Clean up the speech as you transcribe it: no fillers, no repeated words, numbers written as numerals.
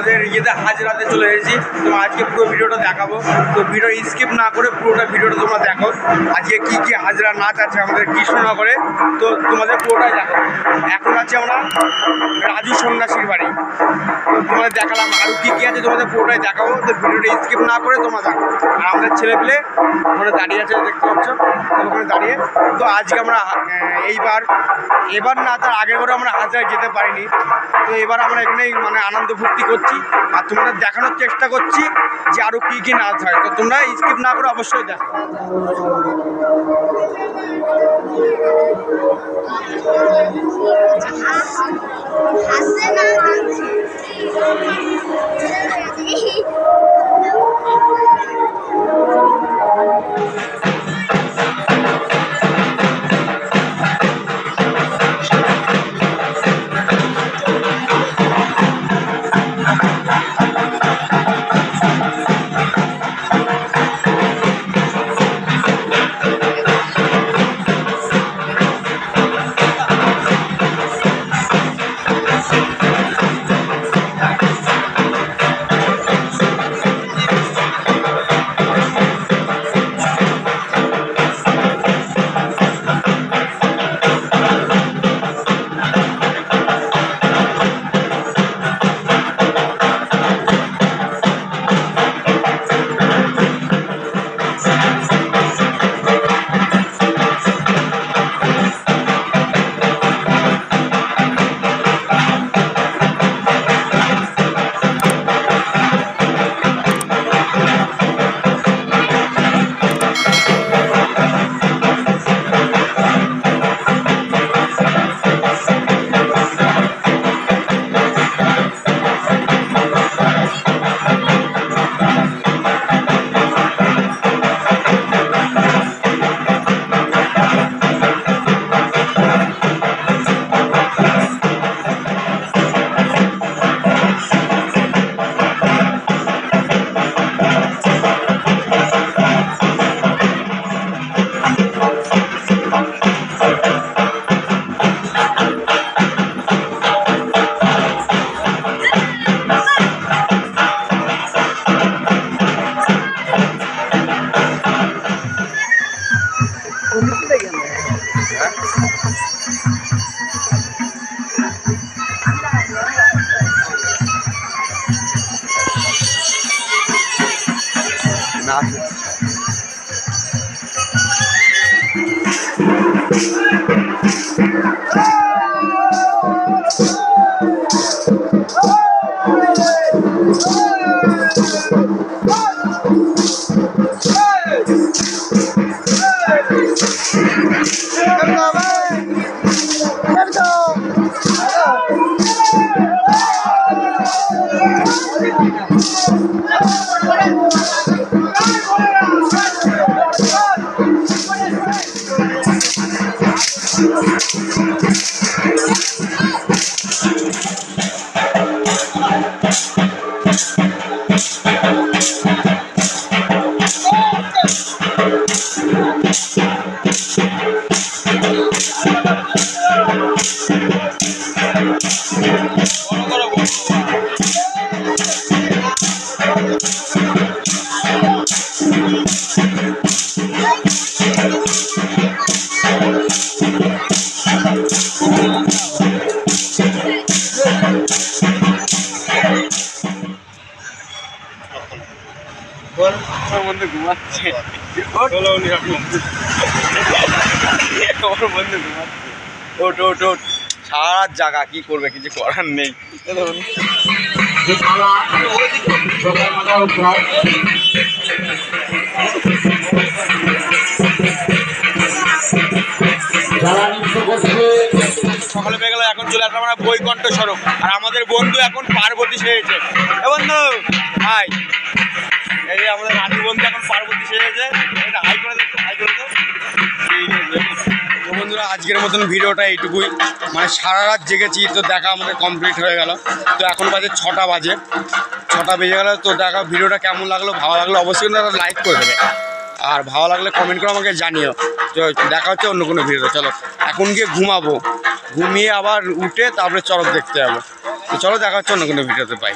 আমাদের ইয়েতে হাজরাতে চলে এসেছি। তো আজকে পুরো ভিডিওটা দেখাবো, তো ভিডিও স্কিপ না করে পুরোটা ভিডিওটা তোমরা দেখো। আজকে কী কী হাজরা নাচ আছে আমাদের কৃষ্ণনগরে, তো তোমাদের পুরোটাই দেখো। এখন আছে আমরা রাজু সন্ন্যাসীর বাড়ি, তো তোমাদের দেখালাম আরও কী কী আছে তোমাদের পুরোটাই দেখাবো। তো ভিডিওটা স্কিপ না করে তোমরা দেখো। আর আমাদের ছেলেপিলে ওখানে দাঁড়িয়ে আছে, দেখতে পাচ্ছ ওখানে দাঁড়িয়ে। তো আজকে আমরা এবার না, তার আগের বারে আমরা হাজরায় যেতে পারিনি, তো এবার আমরা এখানেই মানে আনন্দ ফুর্তি করছি আর তোমাদের দেখানোর চেষ্টা করছি যে আরও কী কী নাচ হয়। তো তোমরা স্কিপ না করে অবশ্যই দেখো। বন্ধু ঘুমাচ্ছে, ওট ওট ওট, সারা জায়গা কি করবে, কিছু করার নেই। সকালে পেয়ে গেল, এখন চলে আসলাম আমরা বৈকুণ্ঠ সড়ক, আর আমাদের বন্ধু এখন পার্বতী সেরেছে। এ বন্ধু হাই, এই যে আমাদের রাজু বন্ধু এখন পার্বতী সেরেছে, এটা হাই করে দিচ্ছে, হাই করে দাও। তো বন্ধুরা আজকের মতন ভিডিওটা এইটুকুই, মানে সারা রাত জেগেছি, তো দেখা আমাদের কমপ্লিট হয়ে গেল। তো এখন বাজে 6টা বেজে গেল। তো দেখা ভিডিওটা কেমন লাগলো, ভালো লাগলো অবশ্যই কিন্তু একটা লাইক করে দেবে, আর ভালো লাগলে কমেন্ট করে আমাকে জানিও। তো দেখা হচ্ছে অন্য কোনো ভিডিওতে। চলো এখন গিয়ে ঘুমাবো, ঘুমিয়ে আবার উঠে তারপরে চড়ক দেখতে যাবো। তো চলো দেখা হচ্ছে অন্য কোনো ভিডিওতে, পাই।